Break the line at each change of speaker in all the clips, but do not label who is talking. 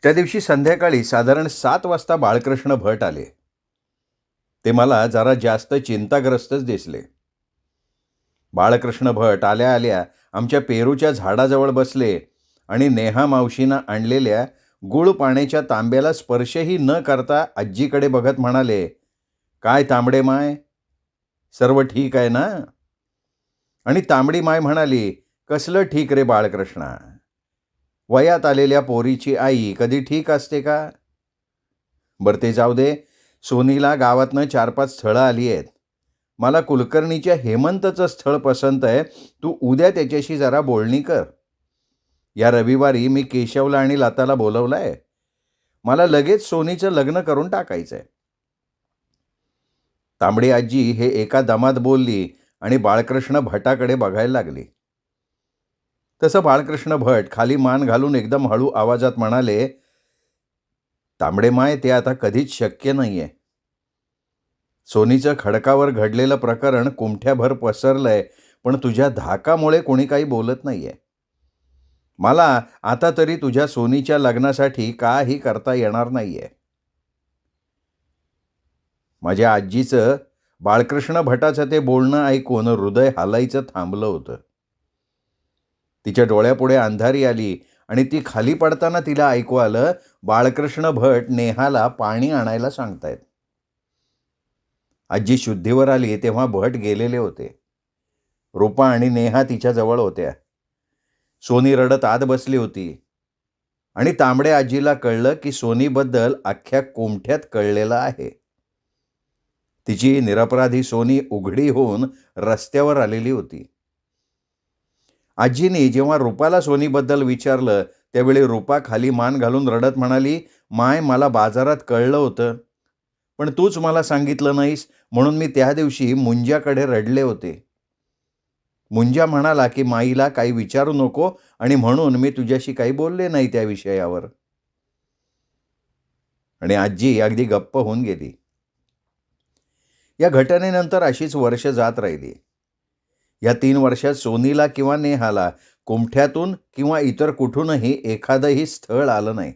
त्या दिवशी संध्याकाळी साधारण 7 वाजता बाळकृष्ण भट आले. ते मला जरा जास्त चिंताग्रस्तच दिसले. बाळकृष्ण भट आल्या आल्या आमच्या पेरूच्या झाडाजवळ बसले आणि नेहा मावशीनं आणलेल्या गुळ पाण्याच्या तांब्याला स्पर्शही न करता आजीकडे बघत म्हणाले, "काय तांबडे माय, सर्व ठीक आहे ना?" आणि तांबडी माय म्हणाली, "कसलं ठीक रे बाळकृष्णा, वयात आलेल्या पोरीची आई कधी ठीक असते का?" बरं ते जाऊ दे. सोनीला गावातनं 4-5 स्थळं आली आहेत. मला कुलकर्णीच्या हेमंतचं स्थळ पसंत आहे. तू उद्या त्याच्याशी जरा बोलणी कर. या रविवारी मी केशवला आणि लताला बोलवलं आहे. मला लगेच सोनीचं लग्न करून टाकायचं आहे. तांबडी आजी हे एका दमात बोलली आणि बाळकृष्ण भटाकडे बघायला लागली. तसं बाळकृष्ण भट खाली मान घालून एकदम हळू आवाजात म्हणाले, "तांबडे माय, ते आता कधीच शक्य नाही आहे. सोनीचं खडकावर घडलेलं प्रकरण कुमठ्याभर पसरलंय, पण तुझ्या धाकामुळे कोणी काही बोलत नाहीये. मला आता तरी तुझ्या सोनीच्या लग्नासाठी काही करता येणार नाहीये." माझ्या आजीचं बाळकृष्ण भटाचं ते बोलणं ऐकून हृदय हालायचं थांबलं होतं. तिच्या डोळ्यापुढे अंधारी आली आणि ती खाली पडताना तिला ऐकू आलं, बाळकृष्ण भट नेहाला पाणी आणायला सांगतायत. आजी शुद्धीवर आली तेव्हा भट गेलेले होते. रूपा आणि नेहा तिच्या जवळ होत्या. सोनी रडत आत बसली होती आणि तांबड्या आजीला कळलं की सोनीबद्दल अख्ख्या कोमठ्यात कळलेलं आहे. तिची निरपराधी सोनी उघडी होऊन रस्त्यावर आलेली होती. आजीने जेव्हा रूपाला सोनीबद्दल विचारलं त्यावेळी रूपा खाली मान घालून रडत म्हणाली, "माय, मला बाजारात कळलं होतं, पण तूच मला सांगितलं नाहीस, म्हणून मी त्या दिवशी मुंजाकडे रडले होते. मुंजा म्हणाला की माईला काही विचारू नको आणि म्हणून मी तुझ्याशी काही बोलले नाही त्या विषयावर." आणि आजी अगदी गप्प होऊन गेली. या घटनेनंतर अशीच वर्ष जात राहिली. या 3 वर्षात सोनीला किंवा नेहाला कुमठ्यातून किंवा इतर कुठूनही एखादंही स्थळ आलं नाही.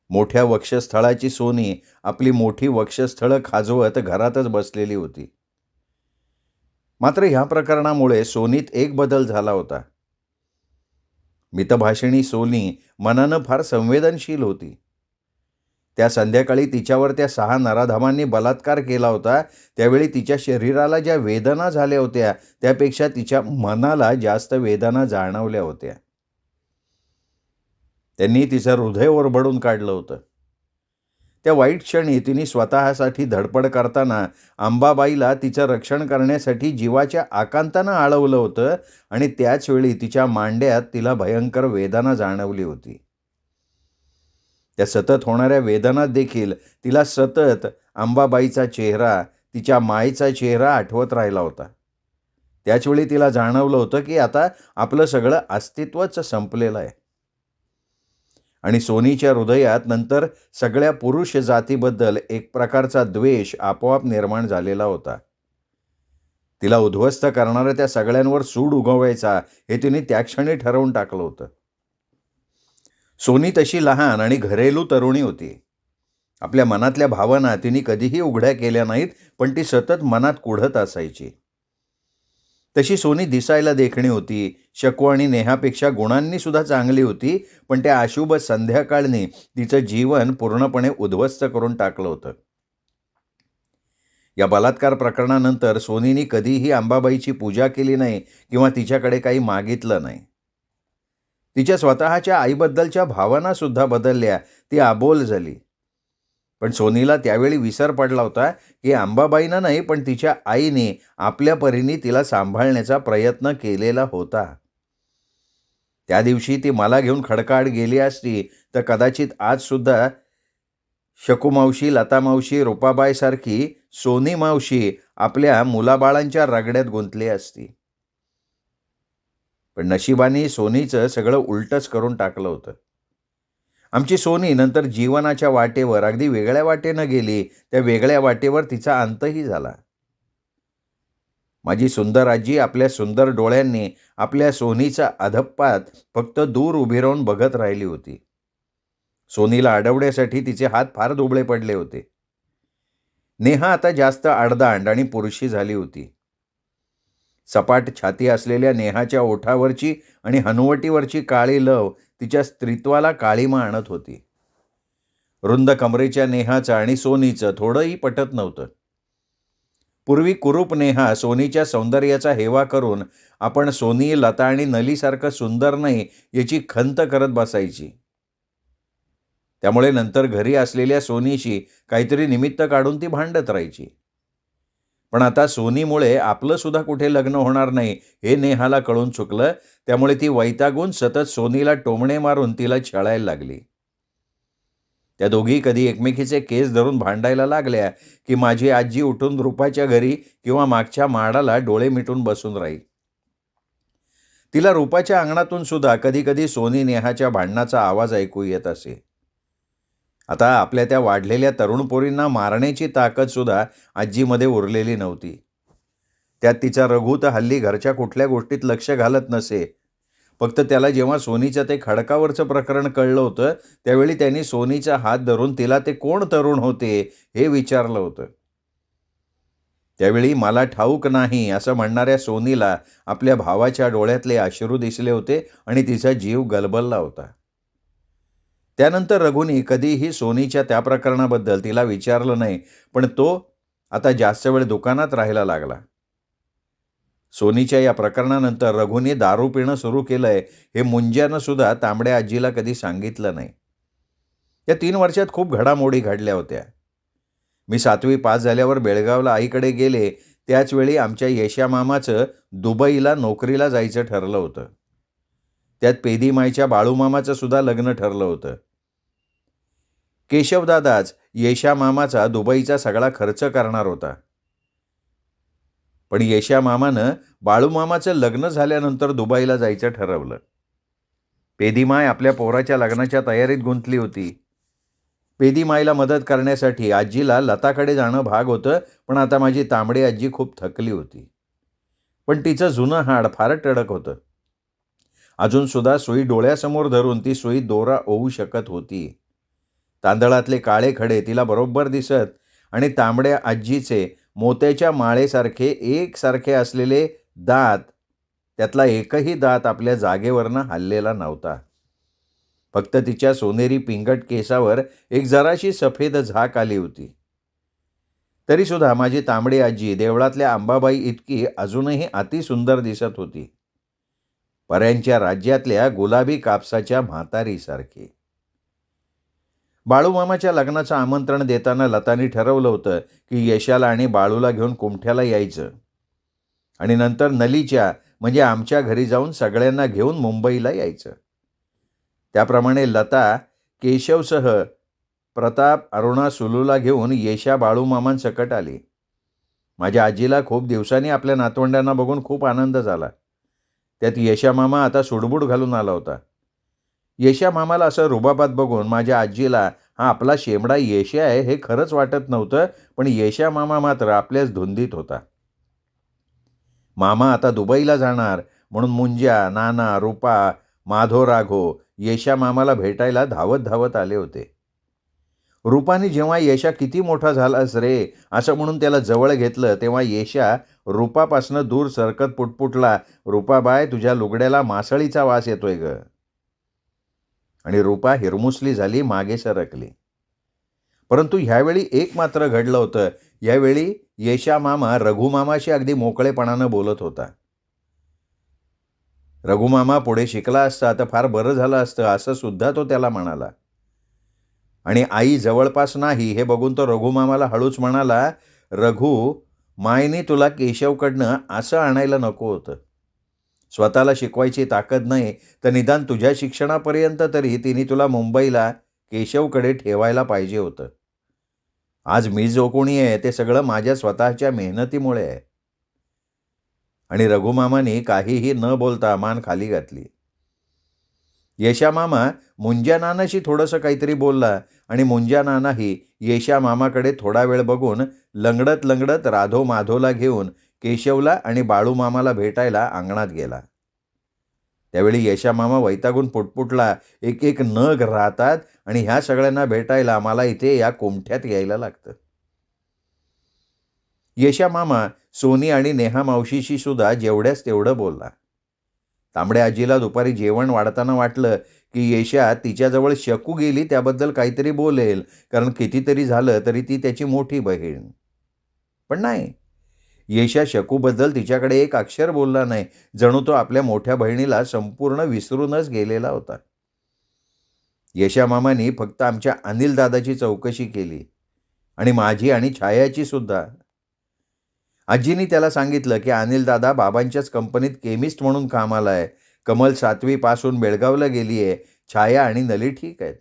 मोठ्या वक्षस्थळाची सोनी आपली मोठी वक्षस्थळं खाजवत घरातच बसलेली होती. मात्र ह्या प्रकरणामुळे सोनीत एक बदल झाला होता. मितभाषिणी सोनी मनानं फार संवेदनशील होती. त्या संध्याकाळी तिच्यावर त्या 6 नराधमांनी बलात्कार केला होता, त्यावेळी तिच्या शरीराला ज्या वेदना झाल्या होत्या त्यापेक्षा तिच्या मनाला जास्त वेदना जाणवल्या होत्या. त्यांनी तिचं हृदय ओरबडून काढलं होतं. त्या वाईट क्षणी तिने स्वतःसाठी धडपड करताना अंबाबाईला तिचं रक्षण करण्यासाठी जीवाच्या आकांतानं आळवलं होतं आणि त्याच वेळी तिच्या मांड्यात तिला भयंकर वेदना जाणवली होती. त्या सतत होणाऱ्या वेदनात देखील तिला सतत अंबाबाईचा चेहरा, तिच्या मायेचा चेहरा आठवत राहिला होता. त्याचवेळी तिला जाणवलं होतं की आता आपलं सगळं अस्तित्वच संपलेलं आहे. आणि सोनीच्या हृदयात नंतर सगळ्या पुरुष जातीबद्दल एक प्रकारचा द्वेष आपोआप निर्माण झालेला होता. तिला उद्ध्वस्त करणाऱ्या त्या सगळ्यांवर सूड उगवायचा हे तिने त्या क्षणी ठरवून टाकलं होतं. सोनी तशी लहान आणि घरेलू तरुणी होती. आपल्या मनातल्या भावना तिने कधीही उघड्या केल्या नाहीत, पण ती सतत मनात कुढत असायची. तशी सोनी दिसायला देखणी होती. शकू आणि नेहापेक्षा गुणांनी सुद्धा चांगली होती, पण त्या अशुभ संध्याकाळनी तिचं जीवन पूर्णपणे उद्ध्वस्त करून टाकलं होतं. या बलात्कार प्रकरणानंतर सोनीने कधीही अंबाबाईची पूजा केली नाही किंवा तिच्याकडे काही मागितलं नाही. तिच्या स्वतःच्या आईबद्दलच्या भावना सुद्धा बदलल्या. ती अबोल झाली. पण सोनीला त्यावेळी विसर पडला होता की अंबाबाईनं नाही, पण तिच्या आईने आपल्या परीने तिला सांभाळण्याचा प्रयत्न केलेला होता. त्या दिवशी ती मला घेऊन खडकाड गेली असती तर कदाचित आजसुद्धा शकूमावशी, लतामावशी, रूपाबाईसारखी सोनी मावशी आपल्या मुलाबाळांच्या रगड्यात गुंतली असती. पण नशिबाने सोनीचं सगळं उलटच करून टाकलं होतं. आमची सोनी नंतर जीवनाच्या वाटेवर अगदी वेगळ्या वाटेनं गेली. त्या वेगळ्या वाटेवर तिचा अंतही झाला. माझी सुंदर आजी आपल्या सुंदर डोळ्यांनी आपल्या सोनीचा अधप्पात फक्त दूर उभी राहून बघत राहिली होती. सोनीला अडवण्यासाठी तिचे हात फार दुबळे पडले होते. नेहा आता जास्त आडदांड आणि पुरुषी झाली होती. सपाट छाती असलेल्या नेहाच्या ओठावरची आणि हनुवटीवरची काळी लव तिच्या स्त्रीत्वाला काळीमा आणत होती. रुंद कमरेच्या नेहाचं आणि सोनीचं थोडंही पटत नव्हतं. पूर्वी कुरूप नेहा सोनीच्या सौंदर्याचा हेवा करून आपण सोनी, लता आणि नलीसारखं सुंदर नाही याची खंत करत बसायची. त्यामुळे नंतर घरी असलेल्या सोनीशी काहीतरी निमित्त काढून ती भांडत राहायची. पण आता सोनीमुळे आपलं सुद्धा कुठे लग्न होणार नाही हे नेहाला कळून चुकलं. त्यामुळे ती वैतागून सतत सोनीला टोमणे मारून तिला छळायला लागली. त्या दोघी कधी एकमेकीचे केस धरून भांडायला लागल्या की माझी आजी उठून रूपाच्या घरी किंवा मागच्या माडाला डोळे मिटून बसून राहील. तिला रूपाच्या अंगणातून सुद्धा कधी कधी सोनी नेहाच्या भांडणाचा आवाज ऐकू येत असे. आता आपल्या त्या वाढलेल्या तरुण पोरींना मारण्याची ताकद सुद्धा आजीमध्ये उरलेली नव्हती. त्यात तिचा रघु तर हल्ली घरच्या कुठल्या गोष्टीत लक्ष घालत नसे. फक्त त्याला जेव्हा सोनीचं ते खडकावरचं प्रकरण कळलं होतं त्यावेळी त्यांनी सोनीचा हात धरून तिला ते कोण तरुण होते हे विचारलं होतं. त्यावेळी मला ठाऊक नाही असं म्हणणाऱ्या सोनीला आपल्या भावाच्या डोळ्यातले अश्रू दिसले होते आणि तिचा जीव गलबलला होता. त्यानंतर रघुनी कधीही सोनीच्या त्या प्रकरणाबद्दल तिला विचारलं नाही. पण तो आता जास्त वेळ दुकानात राहायला लागला. सोनीच्या या प्रकरणानंतर रघुनी दारू पिणं सुरू केलंय हे मुंज्यानं सुद्धा तांबड्या आजीला कधी सांगितलं नाही. या 3 वर्षात खूप घडामोडी घडल्या होत्या. मी 7वी पास झाल्यावर बेळगावला आईकडे गेले त्याचवेळी आमच्या येशा मामाचं दुबईला नोकरीला जायचं ठरलं होतं. त्यात पेदीमाईच्या बाळूमामाचं सुद्धा लग्न ठरलं होतं. केशवदादाच येशा मामाचा दुबईचा सगळा खर्च करणार होता. पण येशा मामानं बाळूमामाचं लग्न झाल्यानंतर दुबईला जायचं ठरवलं. पेदीमाय आपल्या पोराच्या लग्नाच्या तयारीत गुंतली होती. पेदीमाईला मदत करण्यासाठी आजीला लताकडे जाणं भाग होतं. पण आता माझी तांबडी आजी खूप थकली होती. पण तिचं जुनं हाड फार टणक होतं. अजूनसुद्धा सुई डोळ्यासमोर धरून ती सुई दोरा ओवू शकत होती. तांदळातले काळे खडे तिला बरोबर दिसत आणि तांबड्या आजीचे मोत्याच्या माळेसारखे एकसारखे असलेले दात, त्यातला एकही दात आपल्या जागेवरनं हललेला नव्हता. फक्त तिच्या सोनेरी पिंगट केसावर एक जराशी सफेद झाक आली होती. तरीसुद्धा माझी तांबडी आजी देवळातल्या अंबाबाई इतकी अजूनही अतिसुंदर दिसत होती. पऱ्यांच्या राज्यातल्या गुलाबी कापसाच्या म्हातारीसारखी. बाळूमामाच्या लग्नाचं आमंत्रण देताना लतानी ठरवलं होतं की यशाला आणि बाळूला घेऊन कुमठ्याला यायचं आणि नंतर नलीच्या म्हणजे आमच्या घरी जाऊन सगळ्यांना घेऊन मुंबईला यायचं. त्याप्रमाणे लता केशवसह प्रताप, अरुणा, सुलूला घेऊन येशा बाळूमामांसकट आली. माझ्या आजीला खूप दिवसांनी आपल्या नातवंडांना बघून खूप आनंद झाला. त्यात येशा मामा आता सुडबुड घालून आला होता. येशा मामाला असं रुबाबात बघून माझ्या आजीला हा आपला शेमडा येशा आहे हे खरंच वाटत नव्हतं. पण येशा मामा मात्र आपल्याच धुंदीत होता. मामा आता दुबईला जाणार म्हणून मुंज्या, नाना, रूपा, माधो, राघो येशा मामाला भेटायला धावत धावत आले होते. रूपाने जेव्हा येशा किती मोठा झालास रे असं म्हणून त्याला जवळ घेतलं तेव्हा येशा रूपापासनं दूर सरकत पुटपुटला, रूपाबाय तुझ्या लुगड्याला मासळीचा वास येतोय ग. आणि रूपा हिरमुसली झाली, मागे सरकली. परंतु ह्यावेळी एक मात्र घडलं होतं. यावेळी येशा मामा रघुमामाशी अगदी मोकळेपणानं बोलत होता. रघुमामा पुढे शिकला असता तर फार बरं झालं असतं असं सुद्धा तो त्याला म्हणाला. आणि आई जवळपास नाही हे बघून तो रघुमामाला हळूच म्हणाला, रघु, मायने तुला केशवकडनं असं आणायला नको होतं. स्वतःला शिकवायची ताकद नाही तर निदान तुझ्या शिक्षणापर्यंत तरी तिने तुला मुंबईला केशवकडे ठेवायला पाहिजे होतं. आज मी जो कोणी आहे ते सगळं माझ्या स्वतःच्या मेहनतीमुळे आहे. आणि रघुमामाने काहीही न बोलता मान खाली घातली. येशा मामा मुंज्या नानाशी थोडंसं काहीतरी बोलला आणि मुंज्या नानाही येशा मामाकडे थोडा वेळ बघून लंगडत लंगडत राधो माधोला घेऊन केशवला आणि बाळूमामाला भेटायला अंगणात गेला. त्यावेळी यशामामा वैतागून पुटपुटला, "एक एक नग राहतात आणि ह्या सगळ्यांना भेटायला मला इथे या कोमठ्यात यायला लागतं." यशामामा सोनी आणि नेहा मावशीशी सुद्धा जेवढ्याच तेवढं बोलला. तांबड्या आजीला दुपारी जेवण वाढताना वाटलं, की येशा तिच्याजवळ शकू गेली त्याबद्दल काहीतरी बोलेल, कारण कितीतरी झालं तरी ती त्याची मोठी बहीण. पण नाही. येशा शकूबद्दल तिच्याकडे एक अक्षर बोलला नाही. जणू तो आपल्या मोठ्या बहिणीला संपूर्ण विसरूनच गेलेला होता. यशामामांनी फक्त आमच्या अनिल दादाची चौकशी केली आणि माझी आणि छायाची सुद्धा. आजीनी त्याला सांगितलं, की अनिल दादा बाबांच्याच कंपनीत केमिस्ट म्हणून कामाला आहे. कमल 7वी पासून बेळगावला गेली आहे. छाया आणि नली ठीक आहेत.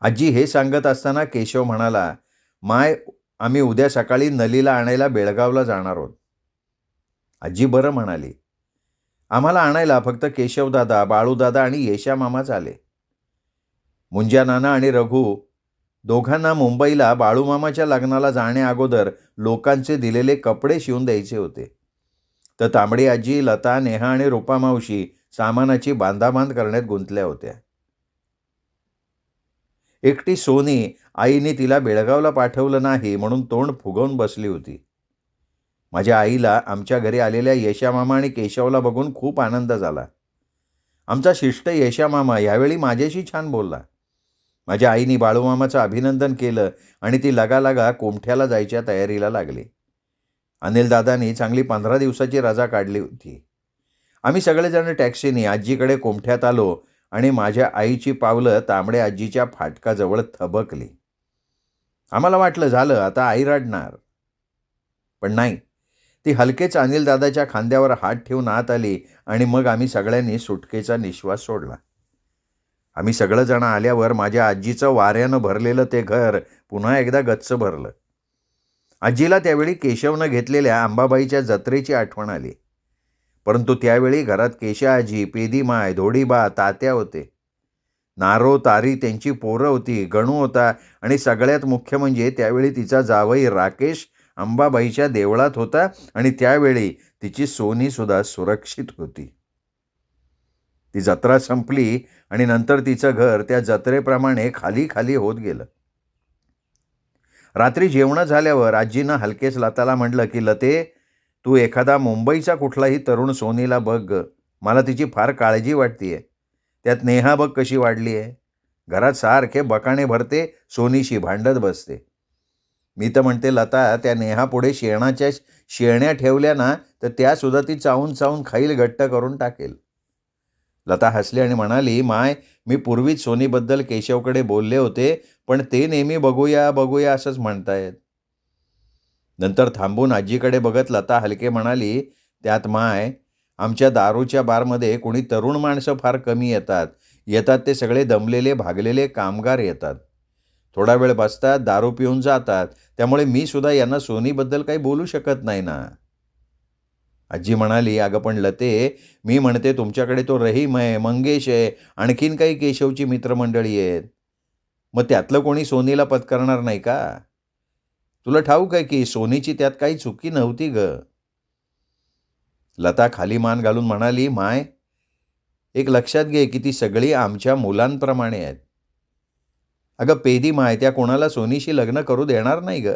आजी हे सांगत असताना केशव म्हणाला, "माय, आम्ही उद्या सकाळी नलीला आणायला बेळगावला जाणार आहोत." आजी बरं म्हणाली. आम्हाला आणायला फक्त केशवदादा, बाळूदादा आणि येशा मामाच आले. मुंज्या नाना आणि रघु दोघांना मुंबईला बाळूमामाच्या लग्नाला जाण्याअगोदर लोकांचे दिलेले कपडे शिवून द्यायचे होते. तर तांबडी आजी, लता, नेहा आणि रूपा मावशी सामानाची बांधाबांध करण्यात गुंतल्या होत्या. एकटी सोनी आईने तिला बेळगावला पाठवलं नाही म्हणून तोंड फुगवून बसली होती. माझ्या आईला आमच्या घरी आलेल्या यशामामा आणि केशवला बघून खूप आनंद झाला. आमचा शिष्ट यशामामा यावेळी माझ्याशी छान बोलला. माझ्या आईने बाळूमामाचं अभिनंदन केलं आणि ती लगालगा कोमठ्याला जायच्या तयारीला लागली. अनिलदादांनी चांगली 15 दिवसाची रजा काढली होती. आम्ही सगळेजण टॅक्सीने आजीकडे कोमठ्यात आलो आणि माझ्या आईची पावलं तांबड्या आजीच्या फाटकाजवळ थबकली. आम्हाला वाटलं झालं आता आई रडणार. पण नाही. ती हलकेच अनिलदादाच्या खांद्यावर हात ठेवून आत आली आणि मग आम्ही सगळ्यांनी सुटकेचा निश्वास सोडला. आम्ही सगळेजण आल्यावर माझ्या आजीचं वाऱ्यानं भरलेलं ते घर पुन्हा एकदा गच्च भरलं. आजीला त्यावेळी केशवनं घेतलेल्या अंबाबाईच्या जत्रेची आठवण आली. परंतु त्यावेळी घरात केशा आजी, पेदीमाय, धोडीबा, तात्या होते. नारो, तारी त्यांची पोरं होती, गणू होता आणि सगळ्यात मुख्य म्हणजे त्यावेळी तिचा जावई राकेश अंबाबाईच्या देवळात होता आणि त्यावेळी तिची सोनीसुद्धा सुरक्षित होती. ती जत्रा संपली आणि नंतर तिचं घर त्या जत्रेप्रमाणे खाली खाली होत गेलं. रात्री जेवण झाल्यावर आजीनं हलकेच लताला म्हटलं, की "लते, तू एखादा मुंबईचा कुठलाही तरुण सोनीला बघ ग. मला तिची फार काळजी वाटतेय. त्यात नेहा बघ कशी वाढली आहे. घरात सारखे बकाणे भरते, सोनीशी भांडत बसते. मी तर म्हणते लता, त्या नेहापुढे शेणाच्या शेण्या ठेवल्या ना तर त्यासुद्धा ती चावून चावून खाईल, घट्ट करून टाकेल." लता हसली आणि म्हणाली, "माय, मी पूर्वीच सोनीबद्दल केशवकडे बोलले होते, पण ते नेहमी बघूया बघूया असंच म्हणतायत." नंतर थांबून आजीकडे बघत लता हलके म्हणाली, "त्यात माय, आमच्या दारूच्या बारमध्ये कोणी तरुण माणसं फार कमी येतात. येतात ते सगळे दमलेले भागलेले कामगार येतात. थोडा वेळ बसतात, दारू पिऊन जातात. त्यामुळे मी सुद्धा यांना सोनीबद्दल काही बोलू शकत नाही ना." आजी म्हणाली, "अगं पण लते, मी म्हणते तुमच्याकडे तो रहीम आहे, मंगेश आहे, आणखीन काही केशवची मित्रमंडळी आहेत. मग त्यातलं कोणी सोनीला पत्करणार नाही का? तुला ठाऊक आहे की सोनीची त्यात काही चुकी नव्हती ग." लता खाली मान घालून म्हणाली, "माय, एक लक्षात घे की ती सगळी आमच्या मुलांप्रमाणे आहेत. अगं पेदी माय, त्या कोणाला सोनीशी लग्न करू देणार नाही ग.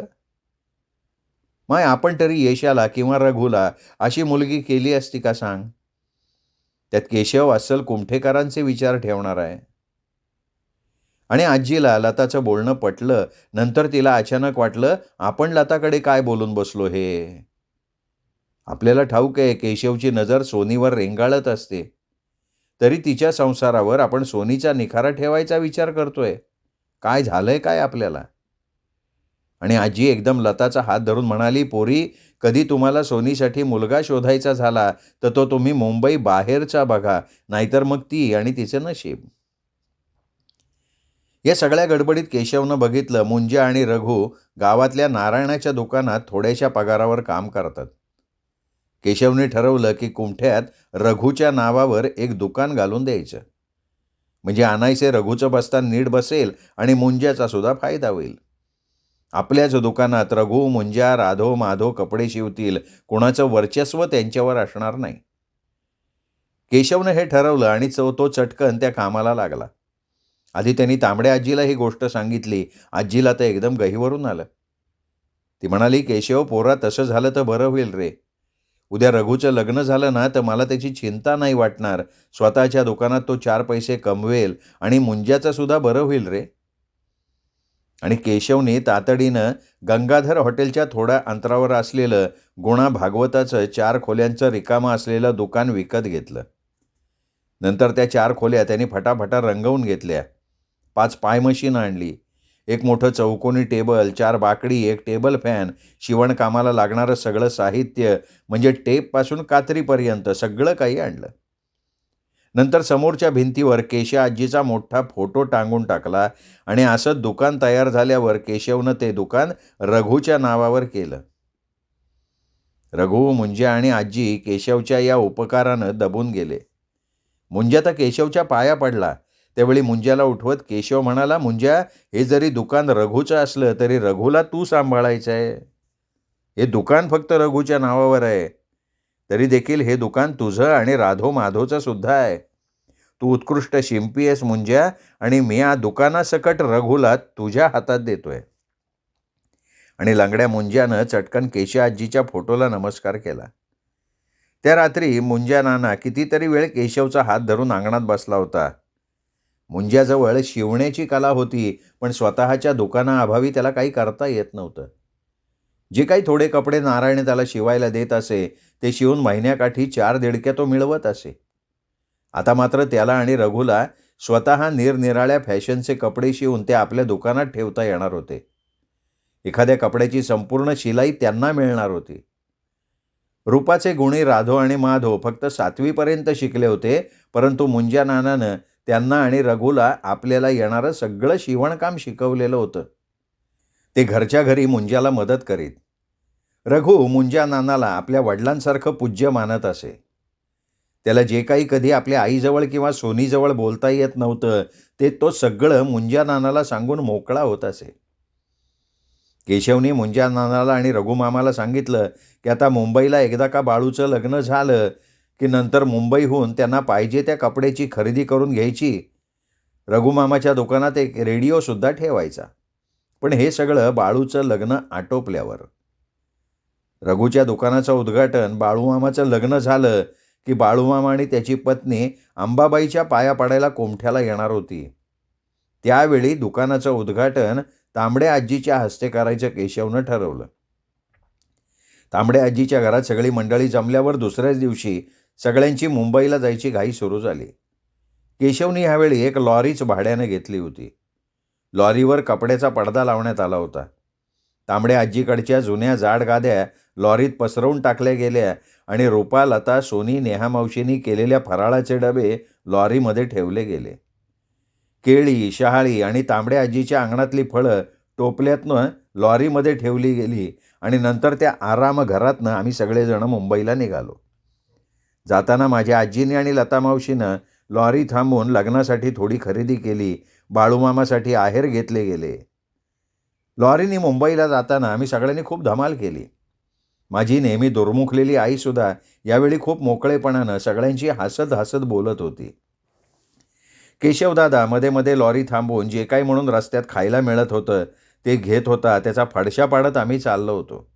माय, आपण तरी यशाला किंवा रघुला अशी मुलगी केली असती का सांग? त्यात केशव अस्सल कुमठेकरांचे विचार ठेवणार आहे." आणि आजीला लताचं बोलणं पटलं. नंतर तिला अचानक वाटलं, आपण लताकडे काय बोलून बसलो हे. आपल्याला ठाऊक आहे केशवची नजर सोनीवर रेंगाळत असते. तरी तिच्या संसारावर आपण सोनीचा निखारा ठेवायचा विचार करतोय. काय झालंय काय आपल्याला? आणि आजी एकदम लताचा हात धरून म्हणाली, "पोरी, कधी तुम्हाला सोनीसाठी मुलगा शोधायचा झाला तर तो तुम्ही मुंबई बाहेरचा बघा, नाहीतर मग ती आणि तिचं नशीब." या सगळ्या गडबडीत केशवनं बघितलं, मुंज्या आणि रघु गावातल्या नारायणाच्या दुकानात थोड्याशा पगारावर काम करतात. केशवने ठरवलं की कुमठ्यात रघुच्या नावावर एक दुकान घालून द्यायचं. म्हणजे आणायचे रघुचं बस्तान नीट बसेल आणि मुंज्याचा सुद्धा फायदा होईल. आपल्याच दुकानात रघु, मुंज्या, राधो, माधो कपडे शिवतील. कोणाचं वर्चस्व त्यांच्यावर असणार नाही. केशवनं हे ठरवलं आणि तो चटकन त्या कामाला लागला. आधी त्यांनी तांबड्या आजीला ही गोष्ट सांगितली. आजीला तर एकदम गहिवरून आलं. ती म्हणाली, "केशव पोरा, तसं झालं तर बरं होईल रे. उद्या रघूचं लग्न झालं ना तर मला त्याची चिंता नाही वाटणार. स्वतःच्या दुकानात तो 4 पैसे कमवेल आणि मुंज्याचं सुद्धा बरं होईल रे." आणि केशवने तातडीनं गंगाधर हॉटेलच्या थोड्या अंतरावर असलेलं गुणा भागवताचं 4 खोल्यांचं रिकामं असलेलं दुकान विकत घेतलं. नंतर त्या 4 खोल्या त्यांनी फटाफटा रंगवून घेतल्या. 5 पाय मशीन आणली. एक मोठं चौकोनी टेबल, 4 बाकडी, एक टेबल फॅन, शिवणकामाला लागणारं सगळं साहित्य म्हणजे टेपपासून कात्रीपर्यंत सगळं काही आणलं. नंतर समोरच्या भिंतीवर केशा आजीचा मोठा फोटो टांगून टाकला आणि असं दुकान तयार झाल्यावर केशवनं ते दुकान रघूच्या नावावर केलं. रघू, मुंज्या आणि आजी केशवच्या या उपकारानं दबून गेले. मुंज्या तर केशवच्या पाया पडला. त्यावेळी मुंज्याला उठवत केशव म्हणाला, "मुंज्या, हे जरी दुकान रघूचं असलं तरी रघूला तू सांभाळायचं आहे. हे दुकान फक्त रघूच्या नावावर आहे. तरी देखील हे दुकान तुझं आणि राधो माधोचं सुद्धा आहे. तू उत्कृष्ट शिंपी आहेस मुंज्या, आणि मी या दुकानासकट रघूला तुझ्या हातात देतोय." आणि लंगड्या मुंज्यानं चटकन केशा आजीच्या फोटोला नमस्कार केला. त्या रात्री मुंज्या नाना कितीतरी वेळ केशवचा हात धरून अंगणात बसला होता. मुंज्याजवळ शिवण्याची कला होती, पण स्वतःच्या दुकानाअभावी त्याला काही करता येत नव्हतं. जे काही थोडे कपडे नारायण त्याला शिवायला देत असे, ते शिवून महिन्याकाठी 4 दिडक्या तो मिळवत असे. आता मात्र त्याला आणि रघूला स्वतः निरनिराळ्या फॅशनचे कपडे शिवून ते आपल्या दुकानात ठेवता येणार होते. एखाद्या कपड्याची संपूर्ण शिलाई त्यांना मिळणार होती. रूपाचे गुणी राधो आणि माधव फक्त 7वी शिकले होते, परंतु मुंज्या नानानं त्यांना आणि रघूला आपल्याला येणारं सगळं शिवणकाम शिकवलेलं होतं. ते घरच्या घरी मुंज्याला मदत करीत. रघू मुंज्या नानाला आपल्या वडिलांसारखं पूज्य मानत असे. त्याला जे काही कधी आपल्या आईजवळ किंवा सोनीजवळ बोलता येत नव्हतं, ते तो सगळं मुंज्या नानाला सांगून मोकळा होत असे. केशवने मुंज्या नानाला आणि रघुमामाला सांगितलं की आता मुंबईला एकदा का बाळूचं लग्न झालं की नंतर मुंबईहून त्यांना पाहिजे त्या कपड्याची खरेदी करून घ्यायची. रघुमामाच्या दुकानात एक रेडिओसुद्धा ठेवायचा. पण हे सगळं बाळूचं लग्न आटोपल्यावर. रघूच्या दुकानाचं उद्घाटन बाळूमामाचं लग्न झालं की बाळूमामा आणि त्याची पत्नी अंबाबाईच्या पाया पडायला कोमठ्याला येणार होती. त्यावेळी दुकानाचं उद्घाटन तांबड्या आजीच्या हस्ते करायचं केशवनं ठरवलं. तांबड्या आजीच्या घरात सगळी मंडळी जमल्यावर दुसऱ्याच दिवशी सगळ्यांची मुंबईला जायची घाई सुरू झाली. केशवने ह्यावेळी एक लॉरीच भाड्यानं घेतली होती. लॉरीवर कपड्याचा पडदा लावण्यात आला होता. तांबड्या आजीकडच्या जुन्या जाड गाद्या लॉरीत पसरवून टाकल्या गेल्या आणि रूपा, लता, सोनी, नेहा मावशींनी केलेल्या फराळाचे डबे लॉरीमध्ये ठेवले गेले. केळी, शहाळी आणि तांबड्या आजीच्या अंगणातली फळं टोपल्यातनं लॉरीमध्ये ठेवली गेली आणि नंतर त्या आराम घरातनं आम्ही सगळेजण मुंबईला निघालो. जाताना माझ्या आजीने आणि लता मावशीनं लॉरी थांबवून लग्नासाठी थोडी खरेदी केली. बाळूमामासाठी आहेर घेतले गेले. लॉरीने मुंबईला जाताना आम्ही सगळ्यांनी खूप धमाल केली. माझी नेहमी दुर्मुखलेली आईसुद्धा यावेळी खूप मोकळेपणानं सगळ्यांशी हसत हसत बोलत होती. केशवदादा मध्ये मध्ये लॉरी थांबवून जे काही म्हणून रस्त्यात खायला मिळत होतं ते घेत होता. त्याचा फडशा पाडत आम्ही चाललो होतो.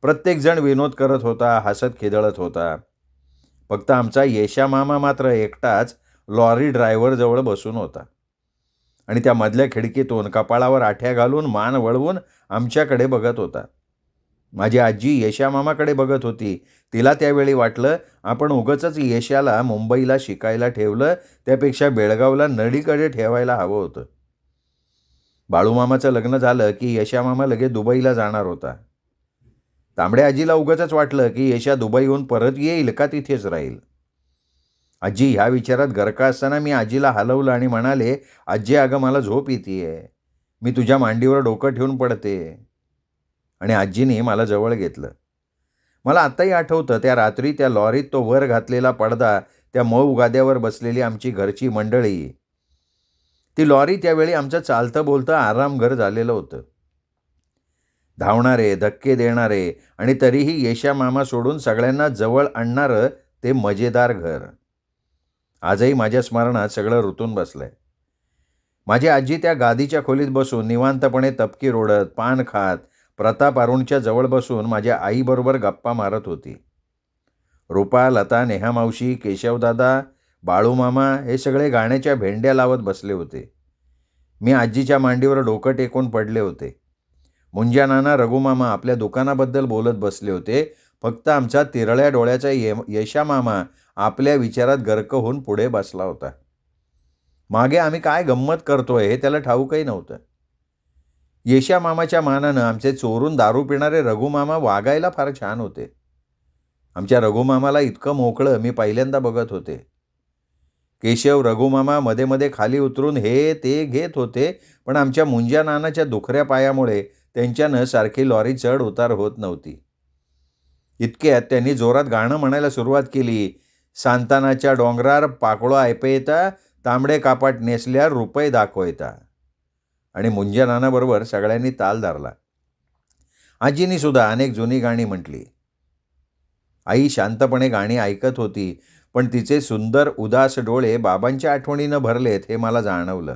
प्रत्येकजण विनोद करत होता, हसत खिदळत होता. फक्त आमचा येशा मामा मात्र एकटाच लॉरी ड्रायव्हरजवळ बसून होता आणि त्या मधल्या खिडकीतून कपाळावर आठ्या घालून मान वळवून आमच्याकडे बघत होता. माझी आजी येशा मामाकडे बघत होती. तिला त्यावेळी वाटलं आपण उगाचच येशाला मुंबईला शिकायला ठेवलं, त्यापेक्षा बेळगावला नडीकडे ठेवायला हवं होतं. बाळूमामाचं लग्न झालं की येशा मामा लगेच दुबईला जाणार होता. तांबड्या आजीला उगाचच वाटलं की येशा दुबईहून परत येईल का तिथेच राहील. आजी ह्या विचारात गरका असताना मी आजीला हलवलं आणि म्हणाले, "आजी, अगं मला झोप येतेय. मी तुझ्या मांडीवर डोकं ठेवून पडते." आणि आजीने मला जवळ घेतलं. मला आत्ताही आठवतं त्या रात्री त्या लॉरीत तो वर घातलेला पडदा, त्या मऊ गाद्यावर बसलेली आमची घरची मंडळी. ती लॉरी त्यावेळी आमचं चालतं बोलतं आरामघर झालेलं होतं. धावणारे, धक्के देणारे आणि तरीही येशा मामा सोडून सगळ्यांना जवळ आणणारं ते मजेदार घर. आजही माझ्या स्मरणात सगळं रुतून बसलंय. माझी आजी त्या गादीच्या खोलीत बसून निवांतपणे तपकी रोडत, पान खात, प्रताप अरुणच्या जवळ बसून माझ्या आईबरोबर गप्पा मारत होती. रूपा, लता, नेहा मावशी, केशवदादा, बाळूमामा हे सगळे गाण्याच्या भेंड्या लावत बसले होते. मी आजीच्या मांडीवर डोकं टेकून पडले होते. मुंजा नाना, रघुमामा आपल्या दुकानाबद्दल बोलत बसले होते. फक्त आमचा तिरळ्या डोळ्याचा यशा मामा आपल्या विचारात गर्क होऊन पुढे बसला होता. मागे आम्ही काय गंमत करतोय हे त्याला ठाऊकही नव्हतं. येशा मामाच्या मानानं आमचे चोरून दारू पिणारे रघुमामा वागायला फार छान होते. आमच्या रघुमामाला इतकं मोकळं मी पहिल्यांदा बघत होते. केशव, रघुमामा मध्ये मध्ये खाली उतरून हे ते घेत होते, पण आमच्या मुंजा नानाच्या दुखऱ्या पायामुळे त्यांच्यानं सारखी लॉरी चढ उतार होत नव्हती. इतक्यात त्यांनी जोरात गाणं म्हणायला सुरुवात केली. सांतानाच्या डोंगरार पाकळो ऐपयता, तांबडे कापाट नेसल्यावर रुपये दाखवता. आणि मुंजा नानाबरोबर सगळ्यांनी ताल धरला. आजीनी सुद्धा अनेक जुनी गाणी म्हटली. आई शांतपणे गाणी ऐकत होती, पण तिचे सुंदर उदास डोळे बाबांच्या आठवणीनं भरलेत हे मला जाणवलं.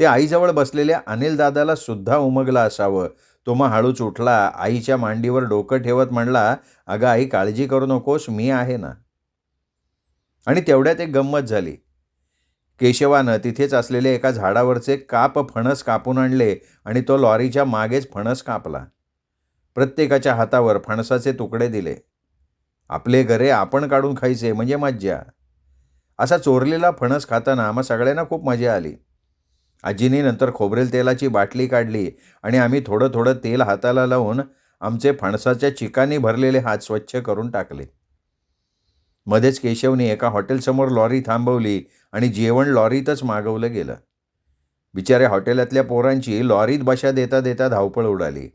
ते आईजवळ बसलेल्या अनिल दादाला सुद्धा उमगला असावं. तो मग हळूच उठला, आईच्या मांडीवर डोकं ठेवत म्हणला, अगं आई, काळजी करू नकोस, मी आहे ना. आणि तेवढ्यात एक गंमत झाली. केशवानं तिथेच असलेले एका झाडावरचे फणस कापून आणले आणि तो लॉरीच्या मागेच फणस कापला. प्रत्येकाच्या हातावर फणसाचे तुकडे दिले. आपले घरे आपण काढून खायचे म्हणजे मज्जा. असा चोरलेला फणस खाताना आम्हा सगळ्यांना खूप मजा आली. आजीनी नंतर खोबरेल तेलाची बाटली काढली आणि आम्ही थोडं थोडं तेल हाताला लावून आमचे फणसाच्या चिकानी भरलेले हात स्वच्छ करून टाकले. मध्येच केशवनी एका हॉटेलसमोर लॉरी थांबवली आणि जेवण लॉरीतच मागवलं गेलं. बिचाऱ्या हॉटेलातल्या पोरांची लॉरीत बशा देता देता धावपळ उडाली.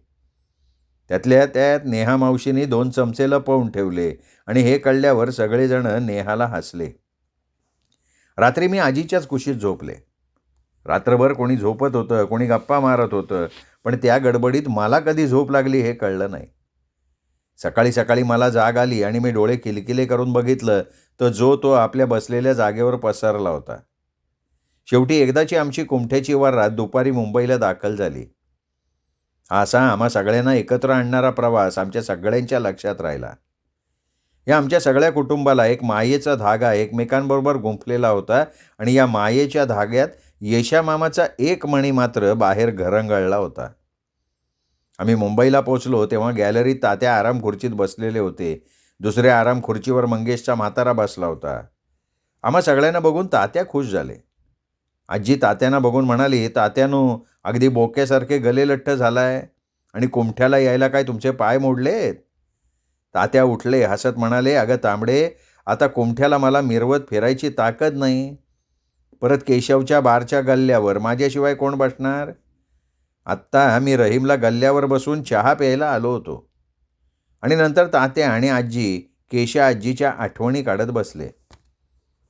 त्यातल्या त्यात नेहा मावशींनी 2 चमचे लपवून ठेवले आणि हे कळल्यावर सगळेजण नेहाला हसले. रात्री मी आजीच्याच कुशीत झोपले. रात्रभर कोणी झोपत होतं, कोणी गप्पा मारत होतं, पण त्या गडबडीत मला कधी झोप लागली हे कळलं नाही. सकाळी सकाळी मला जाग आली आणि मी डोळे किलकिले करून बघितलं तर तो आपल्या बसलेल्या जागेवर पसरला होता. शेवटी एकदाची आमची कुमठ्याची वरात दुपारी मुंबईला दाखल झाली. असा आम्हा सगळ्यांना एकत्र आणणारा प्रवास आमच्या सगळ्यांच्या लक्षात राहिला. या आमच्या सगळ्या कुटुंबाला एक मायेचा धागा एकमेकांबरोबर गुंफलेला होता आणि या मायेच्या धाग्यात येशा मामाचा एक मणी मात्र बाहेर घरंगळला होता. आम्ही मुंबईला पोचलो तेव्हा गॅलरीत तात्या आराम खुर्चीत बसलेले होते. दुसऱ्या आराम खुर्चीवर मंगेशचा म्हातारा बसला होता. आम्हा सगळ्यांना बघून तात्या खुश झाले. आजी तात्यांना बघून म्हणाली, तात्यानू, अगदी बोक्यासारखे गले लठ्ठ झालाय आणि कुमठ्याला यायला काय तुमचे पाय मोडलेत? तात्या उठले, हसत म्हणाले, अगं तांबडे, आता कुमठ्याला मला मिरवत फिरायची ताकद नाही. परत केशवच्या बारच्या गल्ल्यावर माझ्याशिवाय कोण बसणार? आत्ता मी रहीमला गल्ल्यावर बसून चहा प्यायला आलो होतो. आणि नंतर तात्या आणि आजी केशा आजीच्या आठवणी काढत बसले.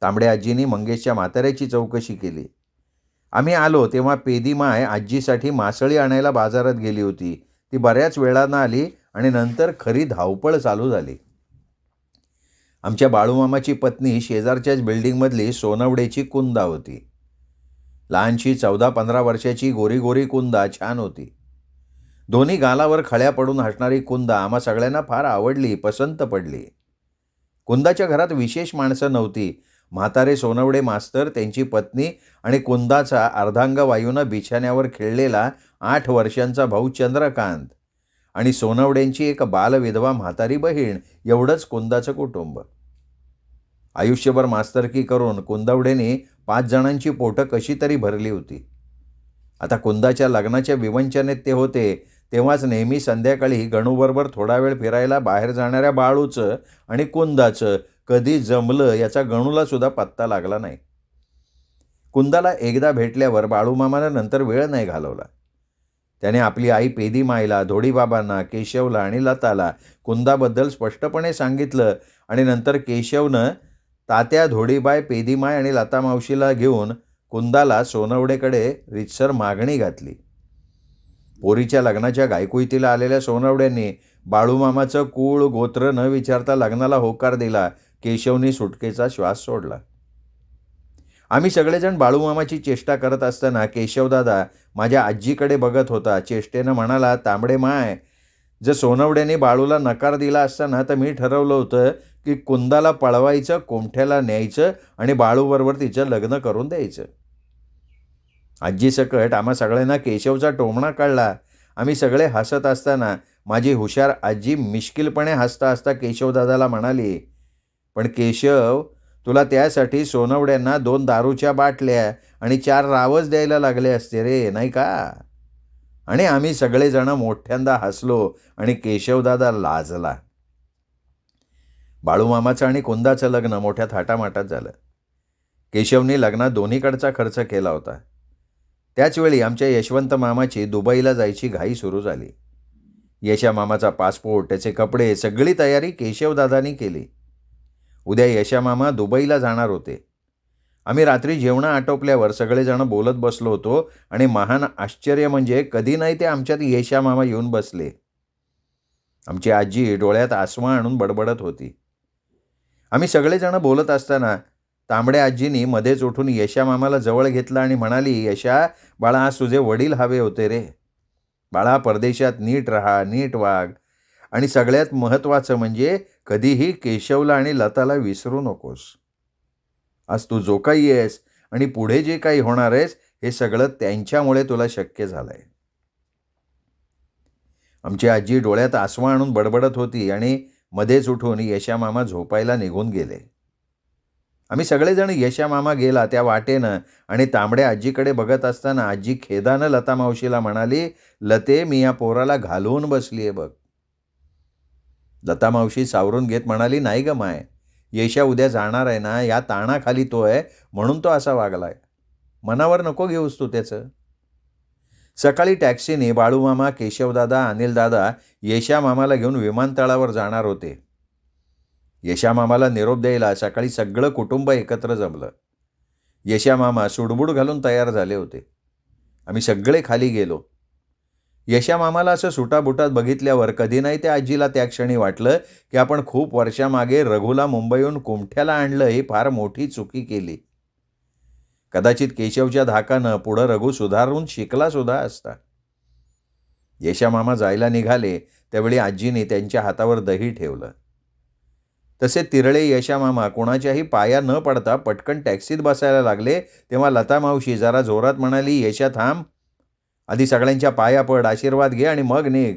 तांबडे आजींनी मंगेशच्या म्हाताऱ्याची चौकशी केली. आम्ही आलो तेव्हा पेदीमाय आजीसाठी मासळी आणायला बाजारात गेली होती. ती बऱ्याच वेळानं आली आणि नंतर खरी धावपळ चालू झाली. आमच्या बाळूमामाची पत्नी शेजारच्याच बिल्डिंगमधली सोनवडेची कुंदा होती. लहानशी 14-15 वर्षाची गोरी गोरी कुंदा छान होती. दोन्ही गालावर खळ्या पडून हसणारी कुंदा आम्हा सगळ्यांना फार आवडली, पसंत पडली. कुंदाच्या घरात विशेष माणसं नव्हती. म्हातारे सोनवडे मास्तर, त्यांची पत्नी आणि कुंदाचा अर्धांगवायूनं बिछाण्यावर खेळलेला 8 वर्षांचा भाऊ चंद्रकांत आणि सोनवड्यांची एक बालविधवा म्हातारी बहीण, एवढंच कुंदाचं कुटुंब. आयुष्यभर मास्तरकी करून कुंदवडेने 5 जणांची पोटं कशी तरी भरली होती. आता कुंदाच्या लग्नाच्या विवंचनेत ते होते तेव्हाच नेहमी संध्याकाळी गणूबरोबर थोडा वेळ फिरायला बाहेर जाणाऱ्या बाळूचं आणि कुंदाचं कधी जमलं याचा गणूला सुद्धा पत्ता लागला नाही. कुंदाला एकदा भेटल्यावर बाळूमामानं नंतर वेळ नाही घालवला. त्याने आपली आई पेदीमाईला, धोडीबाबांना, केशवला आणि लताला कुंदाबद्दल स्पष्टपणे सांगितलं आणि नंतर केशवनं तात्या, धोडीबाई, पेदीमाई आणि लता मावशीला घेऊन कुंदाला सोनवडेकडे रीतसर मागणी घातली. पोरीच्या लग्नाच्या गायकुईतीला आलेल्या सोनवड्यांनी बाळूमामाचं कुळ गोत्र न विचारता लग्नाला होकार दिला. केशवनी सुटकेचा श्वास सोडला. आम्ही सगळेजण बाळूमामाची चेष्टा करत असताना केशवदादा माझ्या आजीकडे बघत होता. चेष्टेनं म्हणाला, तांबडे माय, जर सोनवड्याने बाळूला नकार दिला असताना तर मी ठरवलं होतं की कुंदाला पळवायचं, कोमठ्याला न्यायचं आणि बाळूबरोबर तिचं लग्न करून द्यायचं. आजी सकट आम्हा सगळ्यांना केशवचा टोमणा कळला. आम्ही सगळे हसत असताना माझी हुशार आजी मिश्किलपणे हसता हसता केशवदादाला म्हणाली, पण केशव, तुला त्यासाठी सोनवड्यांना 2 दारूच्या बाटल्या आणि 4 रावच द्यायला लागले असते रे, नाही का? आणि आम्ही सगळेजण मोठ्यांदा हसलो आणि केशवदादा लाजला. बाळूमामाचं आणि कुंदाचं लग्न मोठ्या थाटामाटात झालं. केशवने लग्नात दोन्हीकडचा खर्च केला होता. त्याचवेळी आमच्या यशवंत मामाची दुबईला जायची घाई सुरू झाली. यशा मामाचा पासपोर्ट, त्याचे कपडे, सगळी तयारी केशवदादांनी केली. उद्या यशा मामा दुबईला जाणार होते. आम्ही रात्री जेवणं आटोपल्यावर सगळेजण बोलत बसलो होतो आणि महान आश्चर्य म्हणजे कधी नाही ते आमच्यात यशा मामा येऊन बसले. आमची आजी डोळ्यात आसवा आणून बडबडत होती. आम्ही सगळेजण बोलत असताना तांबड्या आजींनी मध्येच उठून यशा मामाला जवळ घेतलं आणि म्हणाली, यशा बाळा, आज तुझे वडील हवे होते रे. बाळा, परदेशात नीट राहा, नीट वाग आणि सगळ्यात महत्त्वाचं म्हणजे कधीही केशवला आणि लताला विसरू नकोस. आज तू जो काही आहेस आणि पुढे जे काही होणार आहेस हे सगळं त्यांच्यामुळे तुला शक्य झालंय. आमची आजी डोळ्यात आसवा आणून बडबडत होती आणि मध्येच उठून यशा मामा झोपायला निघून गेले. आम्ही सगळेजण यशा मामा गेला त्या वाटेनं आणि तांबड्या आजीकडे बघत असताना आजी खेदानं लता मावशीला म्हणाली, लते, मी या पोराला घालवून बसली आहे बघ. लता मावशी सावरून घेत म्हणाली, नाही ग माय, यशा उद्या जाणार आहे ना, या ताणाखाली तो आहे म्हणून तो असा वागलाय. मनावर नको घेऊस तू त्याचं. सकाळी टॅक्सीने बाळूमामा, केशवदादा, अनिलदादा यशा मामाला घेऊन विमानतळावर जाणार होते. यशा मामाला निरोप द्यायला सकाळी सगळं कुटुंब एकत्र जमलं. यशा मामा सुडबुड घालून तयार झाले होते. आम्ही सगळे खाली गेलो. यशा मामाला असं सुटाबुटात बघितल्यावर कधी नाही त्या आजीला त्या क्षणी वाटलं की आपण खूप वर्षामागे रघुला मुंबईहून कुमठ्याला आणलं, ही फार मोठी चुकी केली. कदाचित केशवच्या धाकानं पुढं रघु सुधारून शिकला सुद्धा असता. यशा मामा जायला निघाले त्यावेळी आजीने त्यांच्या हातावर दही ठेवलं. तसे तिरळे यशा मामा कोणाच्याही पाया न पडता पटकन टॅक्सीत बसायला लागले. तेव्हा लता मावशी जरा जोरात म्हणाली, यशा थांब, आधी सगळ्यांच्या पाया पड, आशीर्वाद घे आणि मग निघ.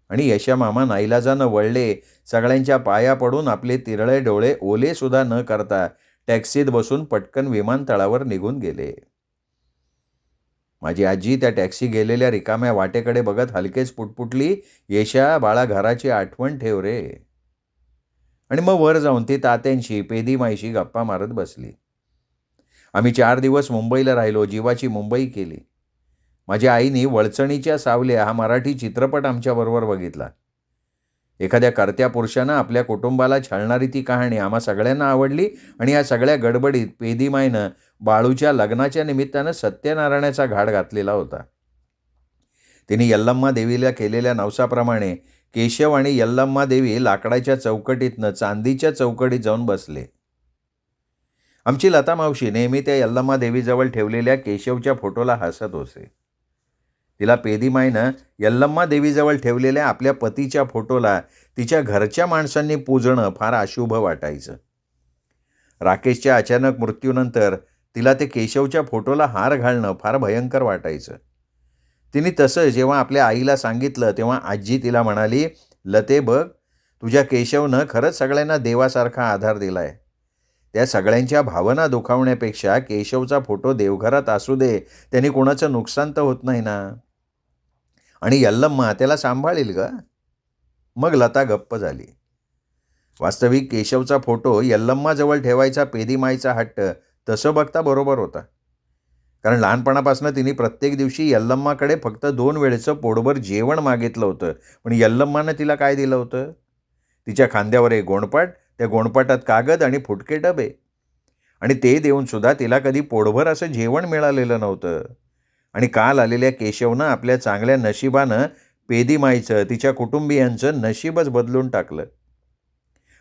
आणि यशा मामा नाईलाजानं वळले. सगळ्यांच्या पाया पडून आपले तिरळे डोळे ओले सुद्धा न करता टॅक्सीत बसून पटकन विमानतळावर निघून गेले. माझी आजी त्या टॅक्सी गेलेल्या रिकाम्या वाटेकडे बघत हलकेच पुटपुटली, यशा बाळा, घराची आठवण ठेव रे. आणि मग वर जाऊन ती तात्यांशी, पेदीमाईशी गप्पा मारत बसली. आम्ही 4 दिवस मुंबईला राहिलो. जीवाची मुंबई केली. माझ्या आईने वळचणीच्या सावल्या हा मराठी चित्रपट आमच्याबरोबर बघितला. एखाद्या कर्त्या पुरुषानं आपल्या कुटुंबाला छळणारी ती कहाणी आम्हा सगळ्यांना आवडली आणि या सगळ्या गडबडीत पेदीमाईनं बाळूच्या लग्नाच्या निमित्तानं सत्यनारायणाचा घाट घातलेला होता. तिने यल्लम्मा देवीला केलेल्या नवसाप्रमाणे केशव आणि यल्लम्मा देवी लाकडाच्या चौकटीतनं चांदीच्या चौकटीत जाऊन बसले. आमची लता मावशी नेहमी त्या यल्लम्मा देवीजवळ ठेवलेल्या केशवच्या फोटोला हसत होते. तिला पेदीमाईनं यल्लम्मा देवीजवळ ठेवलेल्या आपल्या पतीच्या फोटोला तिच्या घरच्या माणसांनी पूजणं फार अशुभ वाटायचं. राकेशच्या अचानक मृत्यूनंतर तिला ते केशवच्या फोटोला हार घालणं फार भयंकर वाटायचं. तिने तसं जेव्हा आपल्या आईला सांगितलं तेव्हा आजी तिला म्हणाली, लते बघ, तुझ्या केशवनं खरंच सगळ्यांना देवासारखा आधार दिलाय. त्या सगळ्यांच्या भावना दुखावण्यापेक्षा केशवचा फोटो देवघरात असू दे, त्यांनी कोणाचं नुकसान तर होत नाही ना. आणि यल्लम्मा त्याला सांभाळील ग. मग लता गप्प झाली. वास्तविक केशवचा फोटो यल्लम्माजवळ ठेवायचा पेदीमाईचा हट्ट तसं बघता बरोबर होता. कारण लहानपणापासून तिने प्रत्येक दिवशी यल्लम्माकडे फक्त 2 वेळेचं पोटभर जेवण मागितलं होतं. पण यल्लम्मानं तिला काय दिलं होतं? तिच्या खांद्यावर एक गोणपाट, त्या गोणपाटात कागद आणि फुटके डबे. आणि ते देऊनसुद्धा तिला कधी पोटभर असं जेवण मिळालेलं नव्हतं. आणि काल आलेल्या केशवनं आपल्या चांगल्या नशिबानं पेदीमाईचं, तिच्या कुटुंबियांचं नशीबच बदलून टाकलं.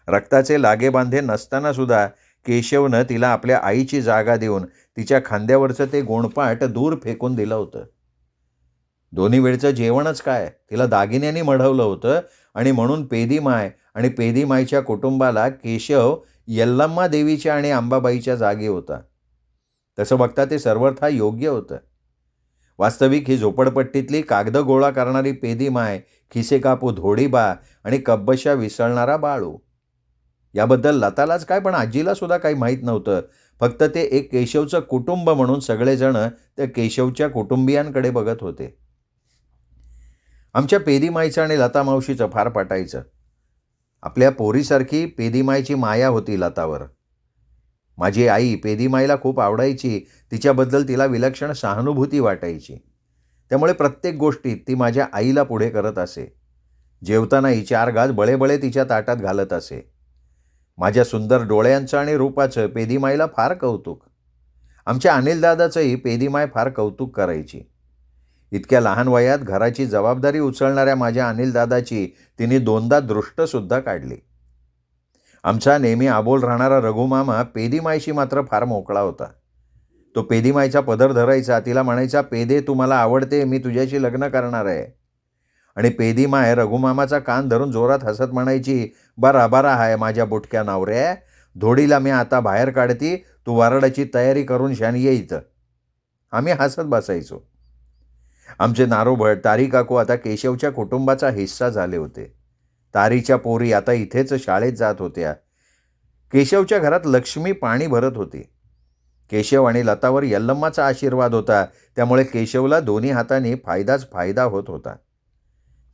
रक्ताचे लागेबांधे नसताना सुद्धा केशवनं तिला आपल्या आईची जागा देऊन तिच्या खांद्यावरचं ते गोणपाट दूर फेकून दिलं होतं. दोन्ही वेळचं जेवणच काय तिला दागिन्यांनी मढवलं होतं आणि म्हणून पेदीमाय आणि पेदीमाईच्या कुटुंबाला केशव यल्लम्मा देवीच्या आणि अंबाबाईच्या जागी होता. तसं बघता ते सर्वथा योग्य होतं. वास्तविक ही झोपडपट्टीतली कागदं गोळा करणारी पेदीमाय, खिसे कापू धोडीबा आणि कब्बशा विसळणारा बाळू. याबद्दल लतालाच काय पण आजीला सुद्धा काही माहीत नव्हतं. फक्त ते एक केशवचं कुटुंब म्हणून सगळेजण त्या केशवच्या कुटुंबियांकडे बघत होते. आमच्या पेदीमाईचं आणि लता मावशीचं फार पटायचं. आपल्या पोरीसारखी पेदीमाईची माया होती लतावर. माझी आई पेदीमाईला खूप आवडायची. तिच्याबद्दल तिला विलक्षण सहानुभूती वाटायची. त्यामुळे प्रत्येक गोष्टीत ती माझ्या आईला पुढे करत असे. जेवतानाही 4 घास बळेबळे तिच्या ताटात घालत असे. माझ्या सुंदर डोळ्यांचं आणि रूपाचं पेदीमाईला फार कौतुक. आमच्या अनिलदादाचंही पेदीमाय फार कौतुक करायची. इतक्या लहान वयात घराची जबाबदारी उचलणाऱ्या माझ्या अनिलदादाची तिने 2दा दृष्टसुद्धा काढली. आमचा नेहमी आबोल राहणारा रघुमामा पेदीमाईशी मात्र फार मोकळा होता. तो पेदीमाईचा पदर धरायचा. तिला म्हणायचा, पेदे तू मला आवडते, मी तुझ्याशी लग्न करणार आहे. आणि पेदीमाय रघुमामाचा कान धरून जोरात हसत म्हणायची, बरा बरा हाय माझ्या बुटक्या नावऱ्या, धोडीला मी आता बाहेर काढती, तू वराडाची तयारी करून शान ये इथं. आम्ही हसत बसायचो. आमचे नारोभट तारी काकू आता केशवच्या कुटुंबाचा हिस्सा झाले होते. तारीच्या पोरी आता इथेच शाळेत जात होत्या. केशवच्या घरात लक्ष्मी पाणी भरत होती. केशव आणि लतावर यल्लम्माचा आशीर्वाद होता. त्यामुळे केशवला दोन्ही हातांनी फायदाच फायदा होत होता.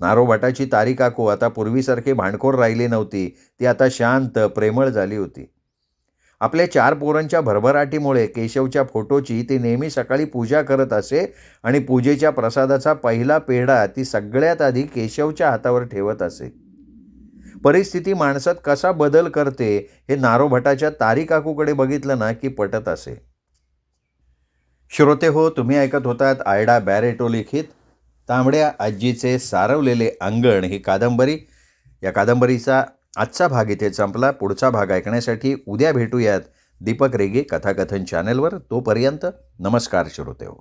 नारोभटाची तारी काकू आता पूर्वीसारखी भांडखोर राहिली नव्हती. ती आता शांत प्रेमळ झाली होती. आपल्या 4 पोरांच्या भरभराटीमुळे केशवच्या फोटोची ती नेहमी सकाळी पूजा करत असे आणि पूजेच्या प्रसादाचा पहिला पेढा ती सगळ्यात आधी केशवच्या हातावर ठेवत असे. परिस्थिती माणसात कसा बदल करते हे नारोभटाच्या तारी काकूकडे बघितलं ना की पटत असे. श्रोते हो, तुम्ही ऐकत होतात आयडा बॅरेटो लिखित तांबड्या आजीचे सारवलेले अंगण ही कादंबरी. या कादंबरीचा आजचा भाग इथे संपला. पुढचा भाग ऐकण्यासाठी उद्या भेटूयात दीपक रेगे कथाकथन चॅनलवर. तोपर्यंत नमस्कार श्रोते हो.